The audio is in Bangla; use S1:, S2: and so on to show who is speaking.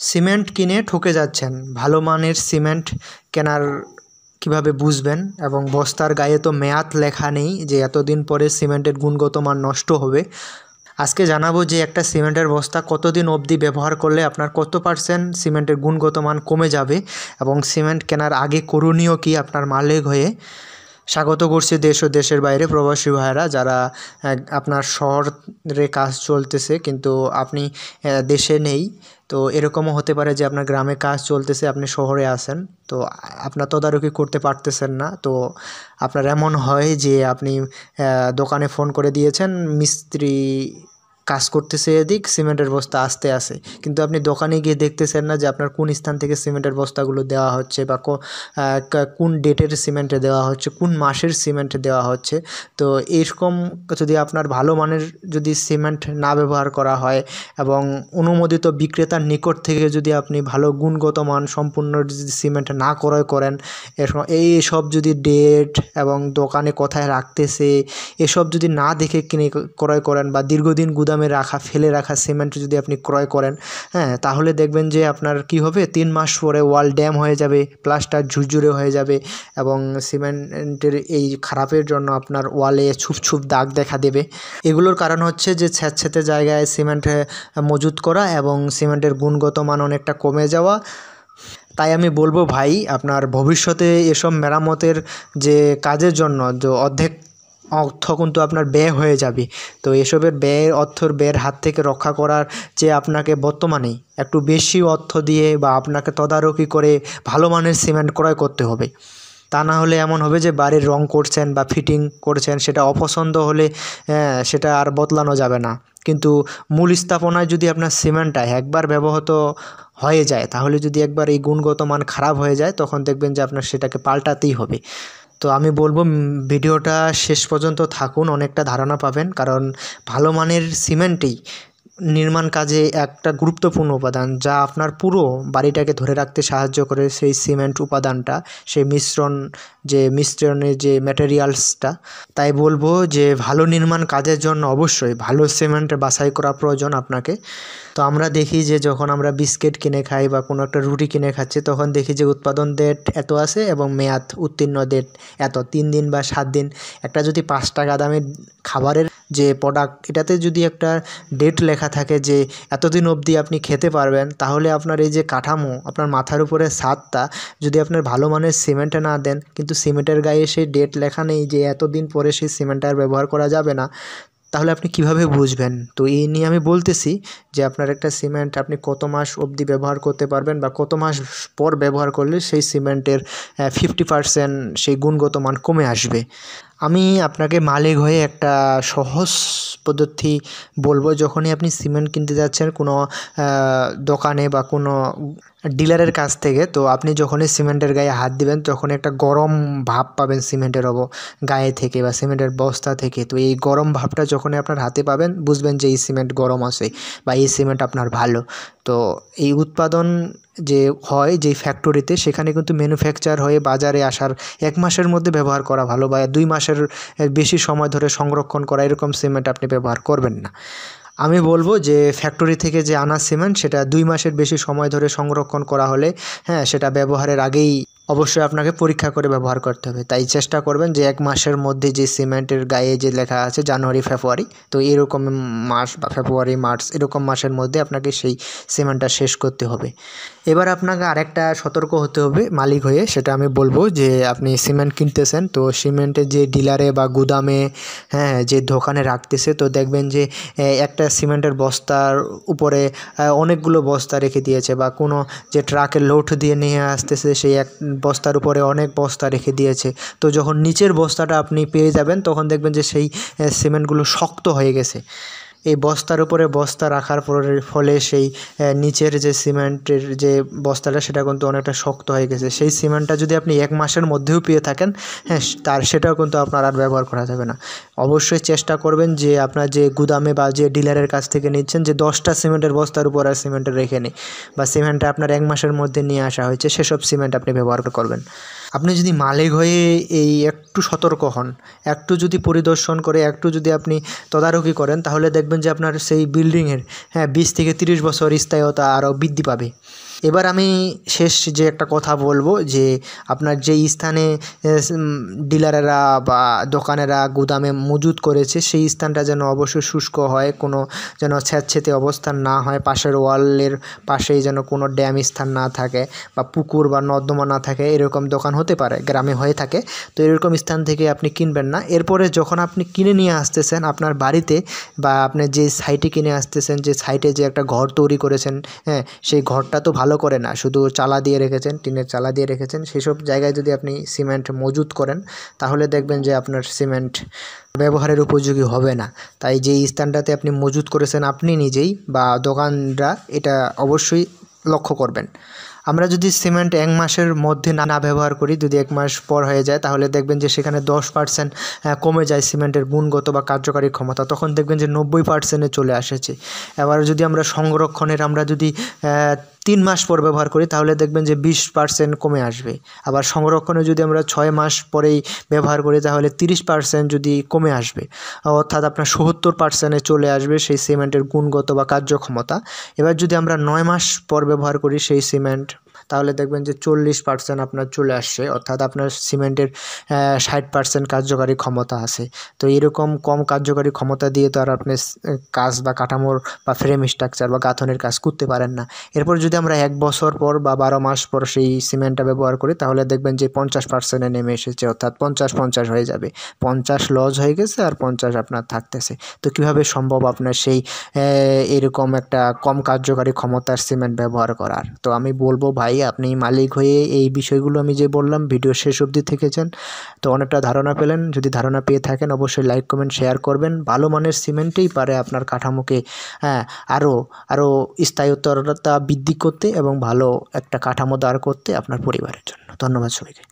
S1: সিমেন্ট কিনে ঠকে যাচ্ছেন, ভালো মানের সিমেন্ট কেনার কিভাবে বুঝবেন? এবং বস্তার গায়ে তো মেয়াদ লেখা নেই যে এতদিন পরে সিমেন্টের গুণগত মান নষ্ট হবে। আজকে জানাবো যে একটা সিমেন্টের বস্তা কতদিন অবধি ব্যবহার করলে আপনার কত পার্সেন্ট সিমেন্টের গুণগত মান কমে যাবে, এবং সিমেন্ট কেনার আগে করণীয় কি আপনার মালিক হয়ে। স্বাগত করছি দেশ ও দেশের বাইরে প্রবাসী ভাইয়েরা, যারা আপনার শহরে কাজ চলতেছে কিন্তু আপনি দেশে নেই। তো এরকমও হতে পারে যে আপনার গ্রামে কাজ চলতেছে, আপনি শহরে আছেন, তো আপনার তদারকি করতে পারতেছেন না। তো আপনার এমন হয় যে আপনি দোকানে ফোন করে দিয়েছেন, মিস্ত্রি কাজ করতেছে এদিক, সিমেন্টের বস্তা আসতে আসে, কিন্তু আপনি দোকানে গিয়ে দেখতেছেন না যে আপনার কোন স্থান থেকে সিমেন্টের বস্তাগুলো দেওয়া হচ্ছে, বা কোন ডেটের সিমেন্টে দেওয়া হচ্ছে, কোন মাসের সিমেন্টে দেওয়া হচ্ছে। তো এরকম যদি আপনার ভালো মানের যদি সিমেন্ট না ব্যবহার করা হয় এবং অনুমোদিত বিক্রেতার নিকট থেকে যদি আপনি ভালো গুণগত মান সম্পূর্ণ যদি সিমেন্ট না ক্রয় করেন, এই সব যদি ডেট এবং দোকানে কোথায় রাখতেছে এসব যদি না দেখে কিনে ক্রয় করেন, বা দীর্ঘদিন গুদামে রাখা ফেলে রাখা সিমেন্ট যদি আপনি ক্রয় করেন, তাহলে দেখবেন যে আপনার কি হবে, 3 মাস পরে ওয়াল ড্যাম হয়ে যাবে, প্লাস্টার ঝুরঝুরে হয়ে যাবে, এবং সিমেন্টের এই খারাপের জন্য আপনার ওয়ালে ছুপ ছুপ দাগ দেখা দেবে। এগুলোর কারণ হচ্ছে যে স্যাঁতস্যাঁতে জায়গায় সিমেন্ট মজুত করা এবং সিমেন্টের গুণগত মান অনেকটা কমে যাওয়া। তাই আমি বলবো ভাই, আপনার ভবিষ্যতে এসব মেরামতের যে কাজের জন্য যে অর্ধেক অর্থ কিন্তু আপনার ব্যয় হয়ে যাবে। তো এসবের ব্যয়ের হাত থেকে রক্ষা করার যে আপনাকে বর্তমানেই একটু বেশি অর্থ দিয়ে বা আপনাকে তদারকি করে ভালো মানের সিমেন্ট ক্রয় করতে হবে। তা না হলে এমন হবে যে বাড়ির রং করছেন বা ফিটিং করছেন, সেটা অপছন্দ হলে সেটা আর বদলানো যাবে না। কিন্তু মূল স্থাপনায় যদি আপনার সিমেন্টটা একবার ব্যবহৃত হয়ে যায়, তাহলে যদি একবার এই গুণগত মান খারাপ হয়ে যায়, তখন দেখবেন যে আপনার সেটাকে পাল্টাতেই হবে। তো আমি বলবো ভিডিওটা শেষ পর্যন্ত থাকুন, অনেকটা ধারণা পাবেন, কারণ ভালো মানের সিমেন্টই নির্মাণ কাজে একটা গুরুত্বপূর্ণ উপাদান, যা আপনার পুরো বাড়িটাকে ধরে রাখতে সাহায্য করে। সেই সিমেন্ট উপাদানটা, সেই মিশ্রণের যে ম্যাটেরিয়ালসটা। তাই বলবো যে ভালো নির্মাণ কাজের জন্য অবশ্যই ভালো সিমেন্ট বাছাই করা প্রয়োজন আপনাকে। তো আমরা দেখি যে যখন আমরা বিস্কিট কিনে খাই বা কোনো একটা রুটি কিনে খাচ্ছি, তখন দেখি যে উৎপাদন ডেট এত আছে এবং মেয়াদ উত্তীর্ণ ডেট এত, 3 দিন বা 7 দিন। একটা যদি 5 টাকা দামের খাবারের যে প্রোডাক্ট, এটাতে যদি একটা ডেট লেখা থাকে যে এতদিন অবধি আপনি খেতে পারবেন, তাহলে আপনার এই যে কাঠামো, আপনার মাথার উপরে ছাদটা যদি আপনার ভালো মানের সিমেন্টে না দেন, কিন্তু সিমেন্টের গায়ে সেই ডেট লেখা নেই যে এতদিন পরে সেই সিমেন্ট আর ব্যবহার করা যাবে না, তাহলে আপনি কিভাবে বুঝবেন? তো এই নিয়ে আমি বলতেছি যে আপনার একটা সিমেন্ট আপনি কত মাস অবধি ব্যবহার করতে পারবেন, বা কত মাস পর ব্যবহার করলে সেই সিমেন্টের 50% সেই গুণগত মান কমে আসবে। আমি আপনাকে মালিক হয়ে একটা সহজ পদ্ধতি বলবো। যখনই আপনি সিমেন্ট কিনতে যাচ্ছেন কোনো দোকানে বা কোনো ডিলারের কাছ থেকে, তো আপনি যখনই সিমেন্টের গায়ে হাত দিবেন, তখন একটা গরম ভাব পাবেন সিমেন্টের গায়ে থেকে বা সিমেন্টের বস্তা থেকে। তো এই গরম ভাবটা যখনই আপনার হাতে পাবেন, বুঝবেন যে এই সিমেন্ট গরম আছে বা এই সিমেন্ট আপনার ভালো। তো এই উৎপাদন যে হয় যেই ফ্যাক্টরিতে, সেখানে কিন্তু ম্যানুফ্যাকচার হয়ে বাজারে আসার 1 মাসের মধ্যে ব্যবহার করা ভালো, বা 2 মাসের বেশি সময় ধরে সংরক্ষণ করা এরকম সিমেন্ট আপনি ব্যবহার করবেন না। আমি বলবো যে ফ্যাক্টরি থেকে যে আনা সিমেন্ট, সেটা 2 মাসের বেশি সময় ধরে সংরক্ষণ করা হলে সেটা ব্যবহারের আগেই অবশ্যই আপনাকে পরীক্ষা করে ব্যবহার করতে হবে। তাই চেষ্টা করবেন যে 1 মাসের মধ্যে যে সিমেন্টের গায়ে যে লেখা আছে জানুয়ারি ফেব্রুয়ারি, তো এরকম মাস বা ফেব্রুয়ারি মার্চ এরকম মাসের মধ্যে আপনাকে সেই সিমেন্টটা শেষ করতে হবে। এবার আপনাকে আরেকটা সতর্ক হতে হবে মালিক হয়ে, সেটা আমি বলবো যে আপনি সিমেন্ট কিনতেছেন, তো সিমেন্টের যে ডিলারে বা গুদামে যে দোকানে রাখতেছে, তো দেখবেন যে একটা সিমেন্টের বস্তার উপরে অনেকগুলো বস্তা রেখে দিয়েছে, বা কোনো যে ট্রাকে লোড দিয়ে নিয়ে আসতেছে সেই এক বস্তার উপরে অনেক বস্তা রেখে দিয়েছে। তো যখন নিচের বস্তাটা আপনি পেয়ে যাবেন, তখন দেখবেন যে সেই সিমেন্টগুলো শক্ত হয়ে গেছে। এই বস্তার উপরে বস্তা রাখার ফলে সেই নিচের যে সিমেন্টের যে বস্তাটা, সেটা কিন্তু অনেকটা শক্ত হয়ে গেছে। সেই সিমেন্টটা যদি আপনি 1 মাসের মধ্যেও পেয়ে থাকেন, সেটাও কিন্তু আপনার আর ব্যবহার করা যাবে না। অবশ্যই চেষ্টা করবেন যে আপনার যে গুদামে বা যে ডিলারের কাছ থেকে নিচ্ছেন, যে 10টা সিমেন্টের বস্তার উপর আর সিমেন্ট রেখে নেই, বা সিমেন্টটা আপনার 1 মাসের মধ্যে নিয়ে আসা হয়েছে, সেসব সিমেন্ট আপনি ব্যবহার করবেন। আপনি যদি মালিক হয়ে একটু সতর্ক হন, একটু যদি পরিদর্শন করে, একটু যদি আপনি তদারকি করেন, তাহলে দেখবেন দেখবেন যে আপনার সেই বিল্ডিংয়ের 20 থেকে 30 বছর স্থায়িত্ব আরও বৃদ্ধি পাবে। এবার আমি শেষ যে একটা কথা বলবো যে আপনার যেই স্থানে ডিলারেরা বা দোকানেরা গুদামে মজুত করেছে সেই স্থানটা যেন অবশ্যই শুষ্ক হয়, কোনো যেন স্যাঁতসেঁতে অবস্থান না হয়, পাশের ওয়ালের পাশেই যেন কোনো ড্যাম স্থান না থাকে বা পুকুর বা নর্দমা না থাকে, এরকম দোকান হতে পারে, গ্রামে হয়ে থাকে। তো এরকম স্থান থেকে আপনি কিনবেন না। এরপরে যখন আপনি কিনে নিয়ে আসতেছেন আপনার বাড়িতে বা আপনি যে সাইটে কিনে আসতেছেন, যে সাইটে যে একটা ঘর তৈরি করেছেন, সেই ঘরটা তো ভালো করে না, শুধু চালা দিয়ে রেখেছেন, টিনের চালা দিয়ে রেখেছেন, সেসব জায়গায় যদি আপনি সিমেন্ট মজুত করেন তাহলে দেখবেন যে আপনার সিমেন্ট ব্যবহারের উপযোগী হবে না। তাই যেই স্থানটাতে আপনি মজুত করেছেন আপনি নিজেই বা দোকানরা, এটা অবশ্যই লক্ষ্য করবেন। আমরা যদি সিমেন্ট 1 মাসের মধ্যে না ব্যবহার করি, যদি 1 মাস পর হয়ে যায় তাহলে দেখবেন যে সেখানে 10% কমে যায় সিমেন্টের গুণগত বা কার্যকারী ক্ষমতা, তখন দেখবেন যে 90%-এ চলে আসছে। এবার যদি আমরা সংরক্ষণের যদি 3 মাস পর ব্যবহার করি তাহলে দেখবেন যে 20% কমে আসবে। আবার সংরক্ষণে যদি আমরা 6 মাস পরেই ব্যবহার করি তাহলে 30% যদি কমে আসবে, অর্থাৎ আপনার 70%-এ চলে আসবে সেই সিমেন্টের গুণগত বা কার্যক্ষমতা। এবার যদি আমরা 9 মাস পর ব্যবহার করি সেই সিমেন্ট তাহলে দেখবেন যে 40% আপনার চলে আসছে, অর্থাৎ আপনার সিমেন্টের 60% কার্যকারী ক্ষমতা আছে। তো এরকম কম কার্যকারী ক্ষমতা দিয়ে তো আর আপনি কাজ বা কাঠামোর বা ফ্রেম স্ট্রাকচার বা গাঁথনের কাজ করতে পারেন না। এরপর যদি আমরা 1 বছর পর বা 12 মাস পর সেই সিমেন্টটা ব্যবহার করি তাহলে দেখবেন যে 50%-এ নেমে এসেছে, অর্থাৎ 50-50 হয়ে যাবে। 50 লস হয়ে গেছে আর 50 আপনার থাকতেছে। তো কিভাবে সম্ভব আপনার সেই এরকম একটা কম কার্যকারী ক্ষমতার সিমেন্ট ব্যবহার করার? তো আমি বলবো ভাই, আপনি মালিক হয়ে এই বিষয়গুলো আমি যে বললাম ভিডিও শেষ অবধি থেকেছেন, তো অনেকটা ধারণা পেলেন। যদি ধারণা পেয়ে থাকেন অবশ্যই লাইক, কমেন্ট, শেয়ার করবেন। ভালো মানের সিমেন্টেই পারে আপনার কাঠামোকে আরও স্থায়িত্বতা বৃদ্ধি করতে এবং ভালো একটা কাঠামো দাঁড় করতে আপনার পরিবারের জন্য। ধন্যবাদ সবাইকে।